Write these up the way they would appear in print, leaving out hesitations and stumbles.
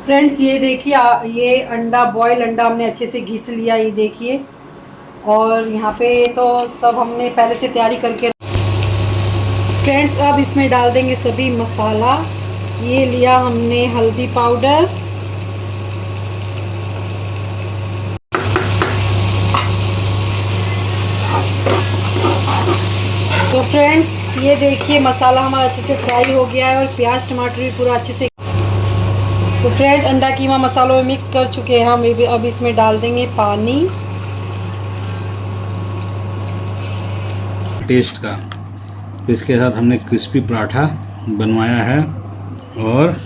Friends ये देखिए, ये अंडा बॉयल अंडा हमने अच्छे से घिस लिया, ये देखिए। और यहाँ पे तो सब हमने पहले से तैयारी करके। फ्रेंड्स अब इसमें डाल देंगे सभी मसाला। ये लिया हमने हल्दी पाउडर, तो फ्रेंड्स ये देखिए मसाला हमारा अच्छे से फ्राई हो गया है और प्याज टमाटर भी पूरा अच्छे से। तो फ्रेंड्स अंडा कीमा मसालों में मिक्स कर चुके हैं हम। अब इसमें डाल देंगे पानी। टेस्ट का। इसके साथ हमने क्रिस्पी पराठा बनवाया है और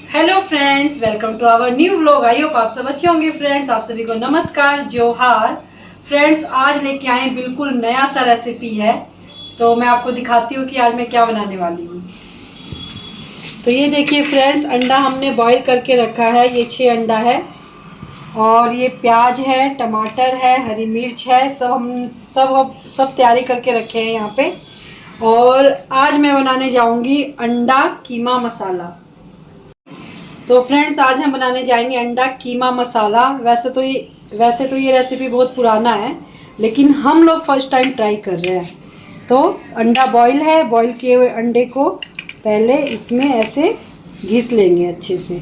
hello friends, welcome to our new vlog. I hope आप सब अच्छे होंगे। फ्रेंड्स आप सभी को नमस्कार, जोहार। फ्रेंड्स आज लेके आए बिल्कुल नया सा रेसिपी है, तो मैं आपको दिखाती हूँ कि आज मैं क्या बनाने वाली हूँ। तो ये देखिए फ्रेंड्स, अंडा हमने बॉईल करके रखा है। ये 6 अंडा है और ये प्याज है, टमाटर है, हरी मिर्च है, सब तैयारी करके रखे हैं यहाँ पे। और आज मैं बनाने जाऊँगी अंडा कीमा मसाला। तो फ्रेंड्स आज हम बनाने जाएंगे अंडा कीमा मसाला। वैसे तो ये रेसिपी बहुत पुराना है, लेकिन हम लोग फर्स्ट टाइम ट्राई कर रहे हैं। तो अंडा बॉईल है, बॉईल किए हुए अंडे को पहले इसमें ऐसे घिस लेंगे अच्छे से।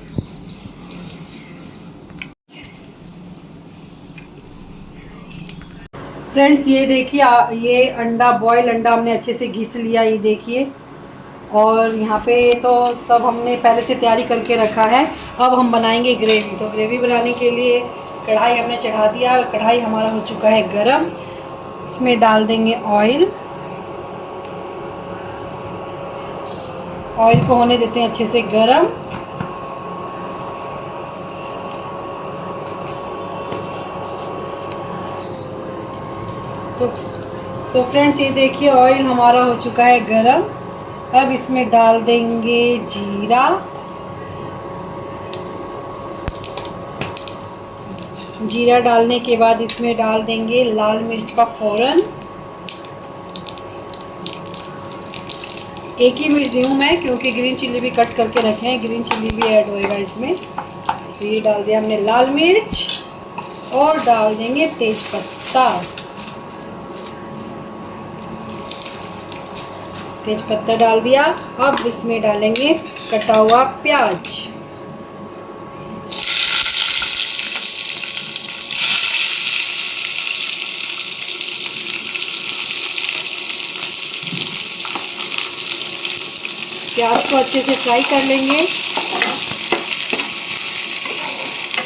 फ्रेंड्स ये देखिए, ये अंडा बॉईल अंडा हमने अच्छे से घिस लिया, ये देखिए। और यहाँ पे तो सब हमने पहले से तैयारी करके रखा है। अब हम बनाएंगे ग्रेवी। तो ग्रेवी बनाने के लिए कढ़ाई हमने चढ़ा दिया और कढ़ाई हमारा हो चुका है गरम। इसमें डाल देंगे ऑयल। ऑयल को होने देते हैं अच्छे से गरम। तो तो फ्रेंड्स ये देखिए ऑयल हमारा हो चुका है गरम। अब इसमें डाल देंगे जीरा। जीरा डालने के बाद इसमें डाल देंगे लाल मिर्च का फ़ौरन। एक ही मिर्च दी हूँ मैं, क्योंकि ग्रीन चिल्ली भी कट करके रखे हैं, ग्रीन चिल्ली भी ऐड होएगा इसमें। तो ये डाल दिया हमने लाल मिर्च और डाल देंगे तेज पत्ता। तेज पत्ता डाल दिया। अब इसमें डालेंगे कटा हुआ प्याज। प्याज को अच्छे से फ्राई कर लेंगे,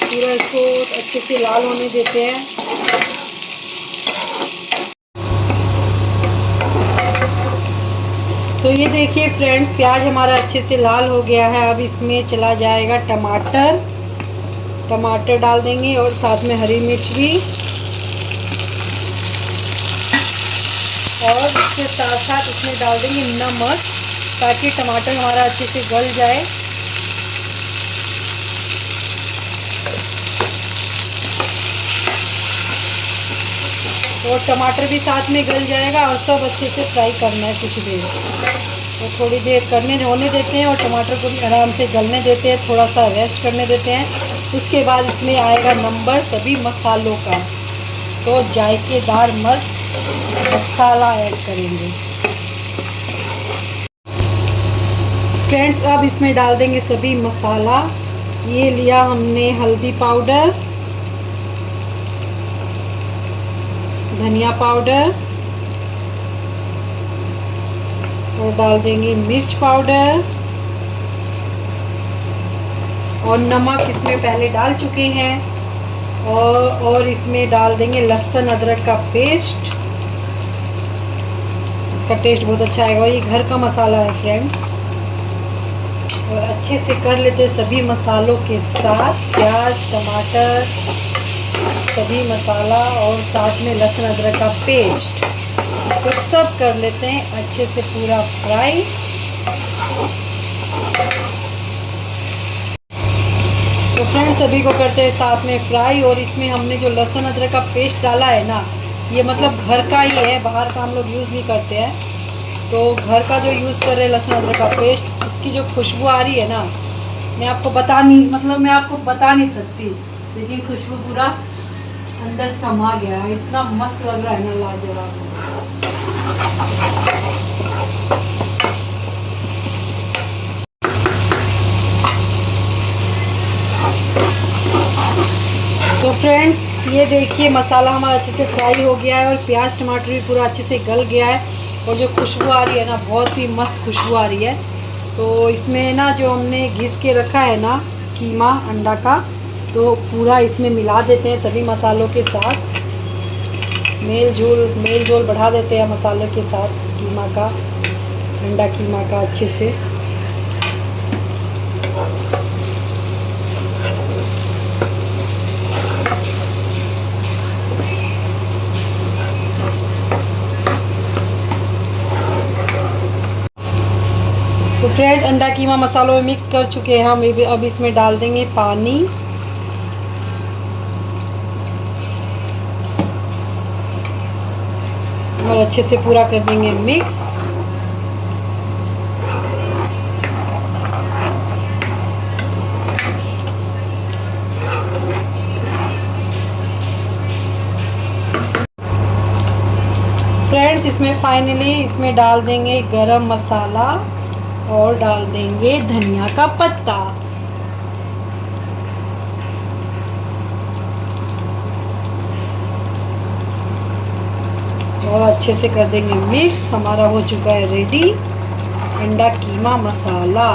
पूरा इसको अच्छे से लाल होने देते हैं। तो ये देखिए फ्रेंड्स, प्याज हमारा अच्छे से लाल हो गया है। अब इसमें चला जाएगा टमाटर। टमाटर डाल देंगे और साथ में हरी मिर्च भी, और इसके साथ साथ इसमें डाल देंगे नमक, ताकि टमाटर हमारा अच्छे से गल जाए। और टमाटर भी साथ में गल जाएगा और सब अच्छे से फ्राई करना है कुछ देर। तो थोड़ी देर होने देते हैं और टमाटर को भी आराम से गलने देते हैं, थोड़ा सा रेस्ट करने देते हैं। उसके बाद इसमें आएगा नंबर सभी मसालों का। तो जायकेदार मस्त मसाला ऐड करेंगे। फ्रेंड्स अब इसमें डाल देंगे सभी मसाला। ये लिया हमने हल्दी पाउडर, धनिया पाउडर, और डाल देंगे मिर्च पाउडर और नमक इसमें पहले डाल चुके हैं। और इसमें डाल देंगे लहसुन अदरक का पेस्ट। इसका टेस्ट बहुत अच्छा आएगा, ये घर का मसाला है फ्रेंड्स। और अच्छे से कर लेते हैं सभी मसालों के साथ, प्याज टमाटर सभी मसाला और साथ में लहसुन अदरक का पेस्ट, तो सब कर लेते हैं अच्छे से पूरा फ्राई। तो फ्रेंड्स सभी को करते हैं साथ में फ्राई। और इसमें हमने जो लहसुन अदरक का पेस्ट डाला है ना, ये मतलब घर का ही है, बाहर का हम लोग यूज़ नहीं करते हैं। तो घर का जो यूज़ कर रहे हैं लहसुन अदरक का पेस्ट, इसकी जो खुशबू आ रही है ना, मैं आपको बता नहीं सकती, लेकिन खुशबू पूरा अंदर समा गया है। इतना मस्त लग रहा है ना, लाजवाब। तो फ्रेंड्स ये देखिए मसाला हमारा अच्छे से फ्राई हो गया है और प्याज टमाटर भी पूरा अच्छे से गल गया है। और जो खुशबू आ रही है ना, बहुत ही मस्त खुशबू आ रही है। तो इसमें ना जो हमने घिस के रखा है ना कीमा अंडा का, तो पूरा इसमें मिला देते हैं सभी मसालों के साथ। मेल जोल बढ़ा देते हैं मसाले के साथ कीमा का, अंडा कीमा का अच्छे से। तो फ्रेंड्स अंडा कीमा मसालों में मिक्स कर चुके हैं हम। अब इसमें डाल देंगे पानी। और अच्छे से पूरा कर देंगे मिक्स। फ्रेंड्स इसमें फाइनली इसमें डाल देंगे गरम मसाला और डाल देंगे धनिया का पत्ता। और अच्छे से कर देंगे मिक्स। हमारा हो चुका है रेडी अंडा कीमा मसाला।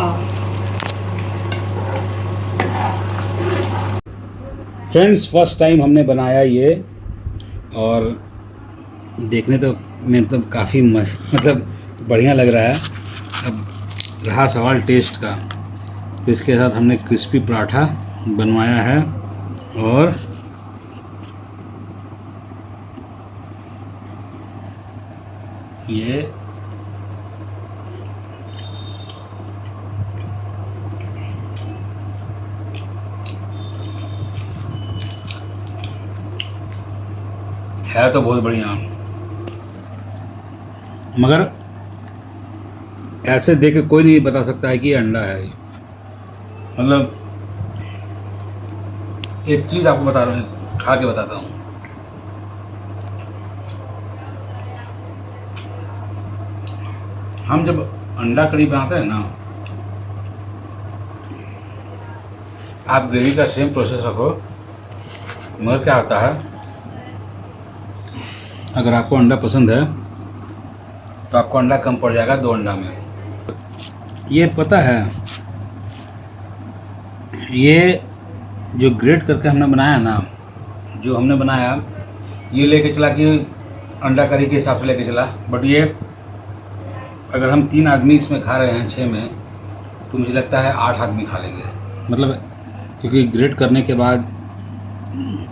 फ्रेंड्स फर्स्ट टाइम हमने बनाया ये, और देखने तो में तो काफ़ी मतलब बढ़िया लग रहा है। अब रहा सवाल टेस्ट का, तो इसके साथ हमने क्रिस्पी पराठा बनवाया है। और ये है तो बहुत बढ़िया, मगर ऐसे देख के कोई नहीं बता सकता है कि ये अंडा है। मतलब एक चीज़ आपको बता रहा हूँ, खा के बताता हूँ। हम जब अंडा करी बनाते हैं ना, आप ग्रेवी का सेम प्रोसेस रखो, मगर क्या होता है, अगर आपको अंडा पसंद है तो आपको अंडा कम पड़ जाएगा 2 अंडा में। ये पता है, ये जो ग्रेट करके हमने बनाया ना, जो हमने बनाया, ये लेके चला कि अंडा करी के हिसाब से लेके चला, बट ये अगर हम 3 आदमी इसमें खा रहे हैं 6 में, तो मुझे लगता है 8 आदमी खा लेंगे। मतलब क्योंकि ग्रेट करने के बाद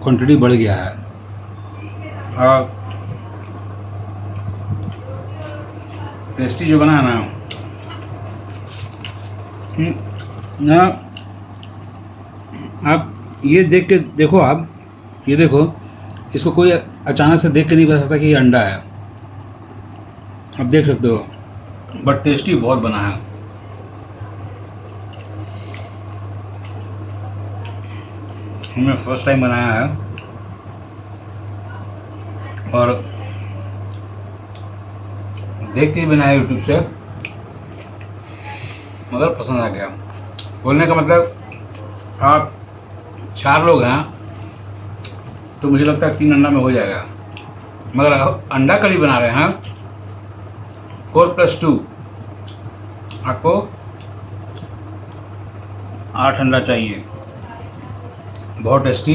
क्वांटिटी बढ़ गया है। और टेस्टी जो बना है ना, आप ये देख के देखो, आप ये देखो, इसको कोई अचानक से देख के नहीं बता सकता कि ये अंडा है। आप देख सकते हो, बट टेस्टी बहुत बना है। हमने फर्स्ट टाइम बनाया है और देख के ही बनाया यूट्यूब से, मगर पसंद आ गया। बोलने का मतलब, आप 4 लोग हैं तो मुझे लगता है 3 अंडा में हो जाएगा, मगर अंडा करी बना रहे हैं 4+2, आपको 8 अंडा चाहिए। बहुत टेस्टी,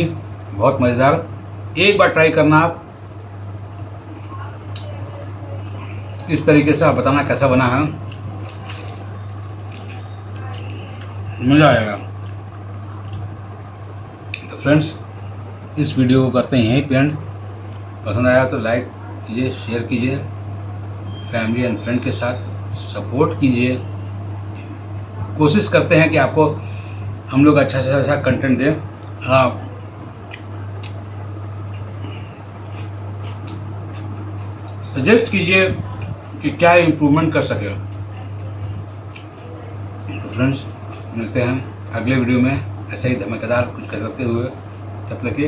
बहुत मज़ेदार। एक बार ट्राई करना आप, इस तरीके से आप बताना कैसा बना है, मज़ा आएगा। तो फ्रेंड्स इस वीडियो को करते हैं यहीं पे एंड। पसंद आया तो लाइक कीजिए, शेयर कीजिए, फैमिली एंड फ्रेंड के साथ सपोर्ट कीजिए। कोशिश करते हैं कि आपको हम लोग अच्छा से अच्छा कंटेंट दें। हाँ, सजेस्ट कीजिए कि क्या इम्प्रूवमेंट कर सके। तो फ्रेंड्स, मिलते हैं अगले वीडियो में ऐसे ही धमाकेदार कुछ करते हुए। तब तक के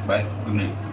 बाय, गुड नाइट।